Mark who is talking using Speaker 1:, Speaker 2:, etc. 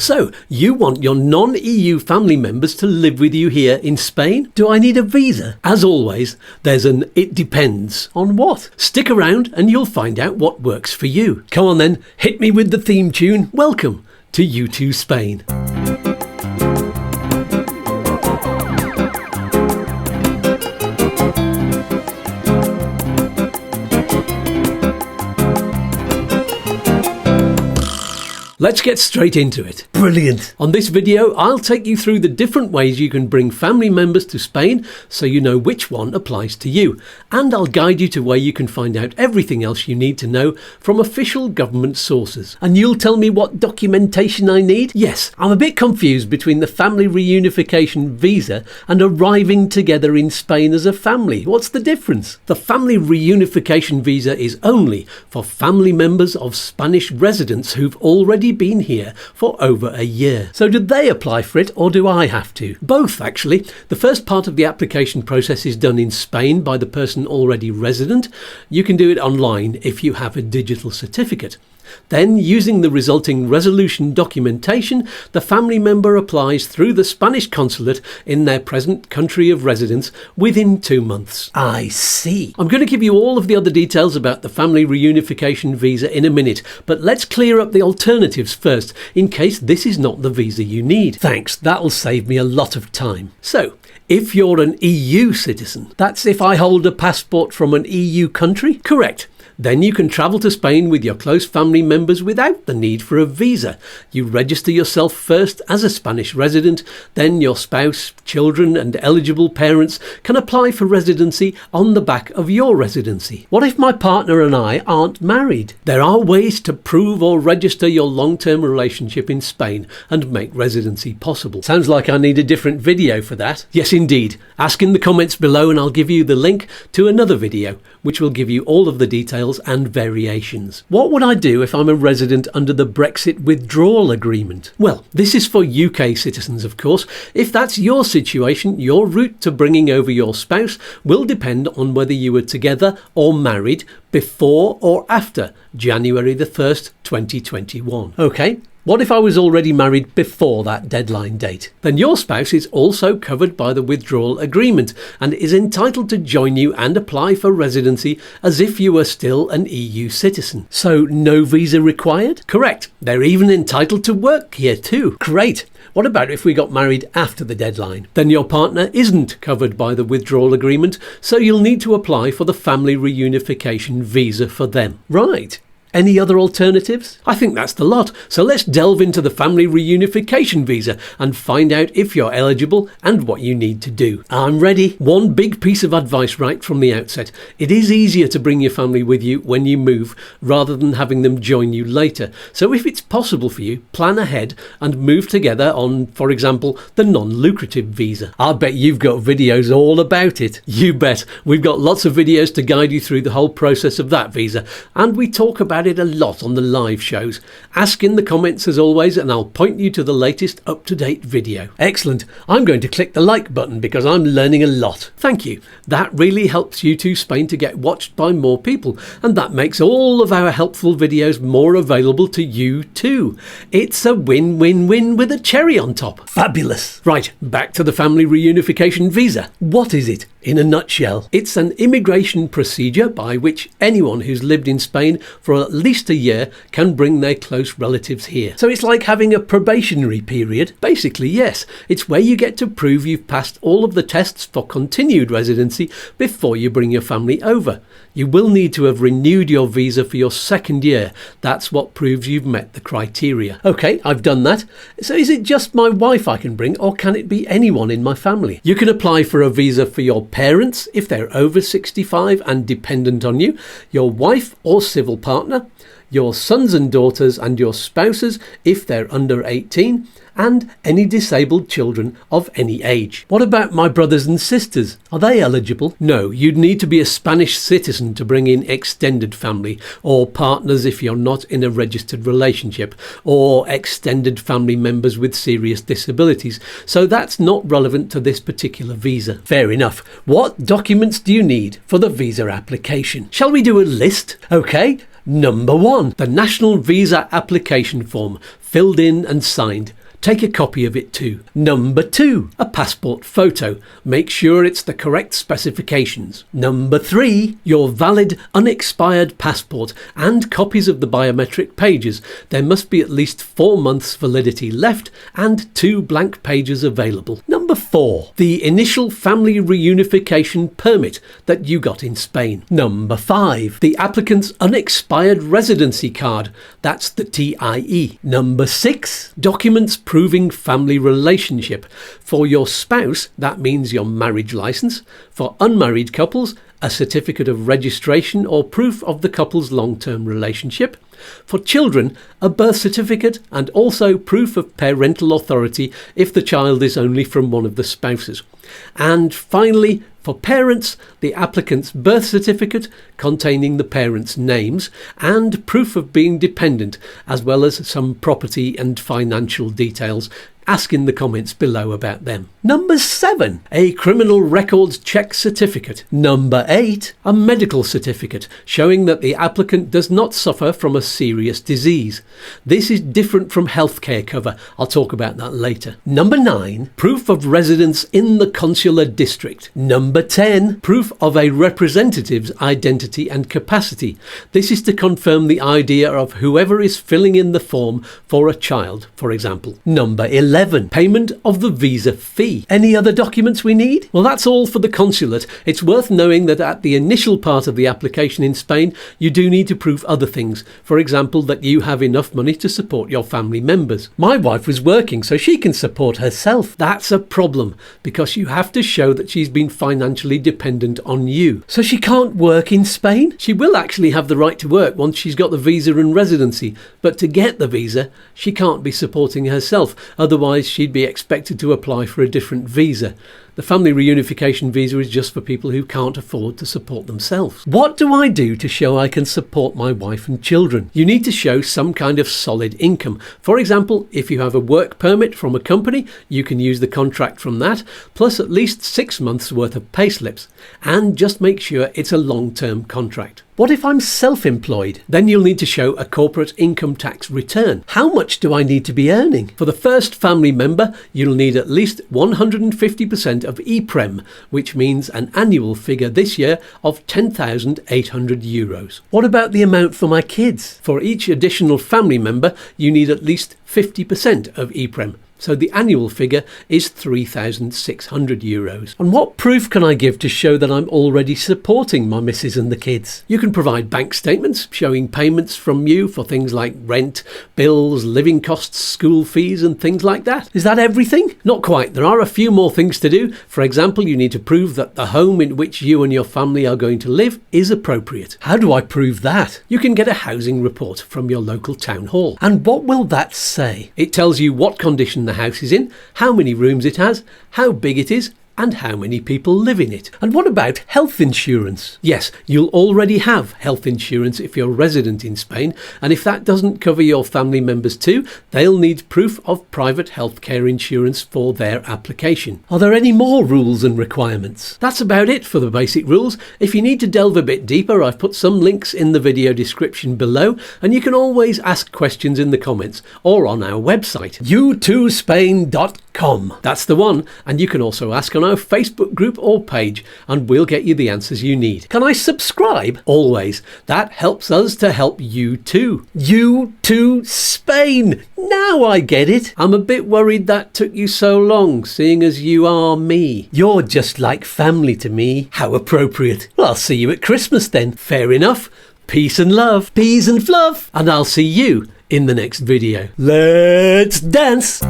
Speaker 1: So, you want your non-EU family members to live with you here in Spain? Do I need a visa? As always, there's an it depends on what. Stick around and you'll find out what works for you. Come on then, hit me with the theme tune. Welcome to YouTooSpain. Let's get straight into it. Brilliant! On this video, I'll take you through the different ways you can bring family members to Spain so you know which one applies to you. And I'll guide you to where you can find out everything else you need to know from official government sources. And you'll tell me what documentation I need? Yes, I'm a bit confused between the family reunification visa and arriving together in Spain as a family. What's the difference? The family reunification visa is only for family members of Spanish residents who've already been here for over a year. So do they apply for it or do I have to? Both, actually. The first part of the application process is done in Spain by the person already resident. You can do it online if you have a digital certificate. Then, using the resulting resolution documentation, the family member applies through the Spanish consulate in their present country of residence within 2 months. I see. I'm going to give you all of the other details about the family reunification visa in a minute, but let's clear up the alternatives first, in case this is not the visa you need. Thanks, that'll save me a lot of time. So, if you're an EU citizen, that's if I hold a passport from an EU country? Correct. Then you can travel to Spain with your close family members without the need for a visa. You register yourself first as a Spanish resident, then your spouse, children and eligible parents can apply for residency on the back of your residency. What if my partner and I aren't married? There are ways to prove or register your long-term relationship in Spain and make residency possible. Sounds like I need a different video for that. Yes, indeed. Ask in the comments below and I'll give you the link to another video which will give you all of the details and variations. What would I do if I'm a resident under the Brexit withdrawal agreement? Well, this is for UK citizens, of course. If that's your situation, your route to bringing over your spouse will depend on whether you were together or married before or after January the 1st, 2021. Okay. What if I was already married before that deadline date? Then your spouse is also covered by the withdrawal agreement and is entitled to join you and apply for residency as if you were still an EU citizen. So no visa required? Correct. They're even entitled to work here too. Great. What about if we got married after the deadline? Then your partner isn't covered by the withdrawal agreement, so you'll need to apply for the family reunification visa for them. Right. Any other alternatives? I think that's the lot. So let's delve into the family reunification visa and find out if you're eligible and what you need to do. I'm ready. One big piece of advice right from the outset. It is easier to bring your family with you when you move rather than having them join you later. So if it's possible for you, plan ahead and move together on, for example, the non-lucrative visa. I bet you've got videos all about it. You bet. We've got lots of videos to guide you through the whole process of that visa, and we talk about it a lot on the live shows. Ask in the comments as always and I'll point you to the latest up-to-date video. Excellent. I'm going to click the like button because I'm learning a lot. Thank you. That really helps YouTooSpain to get watched by more people, and that makes all of our helpful videos more available to you too. It's a win-win-win with a cherry on top. Fabulous. Right, back to the family reunification visa. What is it? In a nutshell, it's an immigration procedure by which anyone who's lived in Spain for at least a year can bring their close relatives here. So it's like having a probationary period. Basically, yes. It's where you get to prove you've passed all of the tests for continued residency before you bring your family over. You will need to have renewed your visa for your second year. That's what proves you've met the criteria. Okay, I've done that. So is it just my wife I can bring, or can it be anyone in my family? You can apply for a visa for your parents if they're over 65 and dependent on you, your wife or civil partner, your sons and daughters and your spouses if they're under 18, and any disabled children of any age. What about my brothers and sisters? Are they eligible? No, you'd need to be a Spanish citizen to bring in extended family, or partners if you're not in a registered relationship, or extended family members with serious disabilities. So that's not relevant to this particular visa. Fair enough. What documents do you need for the visa application? Shall we do a list? Okay. Number 1. The National Visa Application Form, filled in and signed. Take a copy of it too. Number 2. A passport photo. Make sure it's the correct specifications. Number 3. Your valid unexpired passport and copies of the biometric pages. There must be at least 4 months validity left and 2 blank pages available. Number 4. The initial family reunification permit that you got in Spain. Number 5. The applicant's unexpired residency card. That's the TIE. Number 6. Documents proving family relationship. For your spouse, that means your marriage license. For unmarried couples, a certificate of registration or proof of the couple's long-term relationship. For children, a birth certificate and also proof of parental authority if the child is only from one of the spouses. And finally, for parents, the applicant's birth certificate containing the parents' names and proof of being dependent, as well as some property and financial details. Ask in the comments below about them. Number 7. A criminal records check certificate. Number 8. A medical certificate showing that the applicant does not suffer from a serious disease. This is different from healthcare cover. I'll talk about that later. Number 9. Proof of residence in the consular district. Number 10. Proof of a representative's identity and capacity. This is to confirm the idea of whoever is filling in the form for a child, for example. Number 11. Payment of the visa fee. Any other documents we need? Well, that's all for the consulate. It's worth knowing that at the initial part of the application in Spain, you do need to prove other things. For example, that you have enough money to support your family members. My wife was working, so she can support herself. That's a problem, because you have to show that she's been financially dependent on you. So she can't work in Spain? She will actually have the right to work once she's got the visa and residency, but to get the visa, she can't be supporting herself. Otherwise, she'd be expected to apply for a different visa. The family reunification visa is just for people who can't afford to support themselves. What do I do to show I can support my wife and children? You need to show some kind of solid income. For example, if you have a work permit from a company, you can use the contract from that, plus at least 6 months worth of payslips. And just make sure it's a long-term contract. What if I'm self-employed? Then you'll need to show a corporate income tax return. How much do I need to be earning? For the first family member, you'll need at least 150% of EPREM, which means an annual figure this year of €10,800. What about the amount for my kids? For each additional family member, you need at least 50% of EPREM. So the annual figure is €3,600. And what proof can I give to show that I'm already supporting my missus and the kids? You can provide bank statements showing payments from you for things like rent, bills, living costs, school fees and things like that. Is that everything? Not quite. There are a few more things to do. For example, you need to prove that the home in which you and your family are going to live is appropriate. How do I prove that? You can get a housing report from your local town hall. And what will that say? It tells you what condition the house is in, how many rooms it has, how big it is, and how many people live in it. And what about health insurance? Yes, you'll already have health insurance if you're resident in Spain, and if that doesn't cover your family members too, they'll need proof of private healthcare insurance for their application. Are there any more rules and requirements? That's about it for the basic rules. If you need to delve a bit deeper, I've put some links in the video description below, and you can always ask questions in the comments or on our website, YouTooSpain.com. That's the one, and you can also ask on our Facebook group or page, and we'll get you the answers you need. Can I subscribe? Always. That helps us to help you too. YouTooSpain! Now I get it. I'm a bit worried that took you so long, seeing as you are me. You're just like family to me. How appropriate. Well, I'll see you at Christmas then. Fair enough. Peace and love. Peas and fluff. And I'll see you in the next video. Let's dance!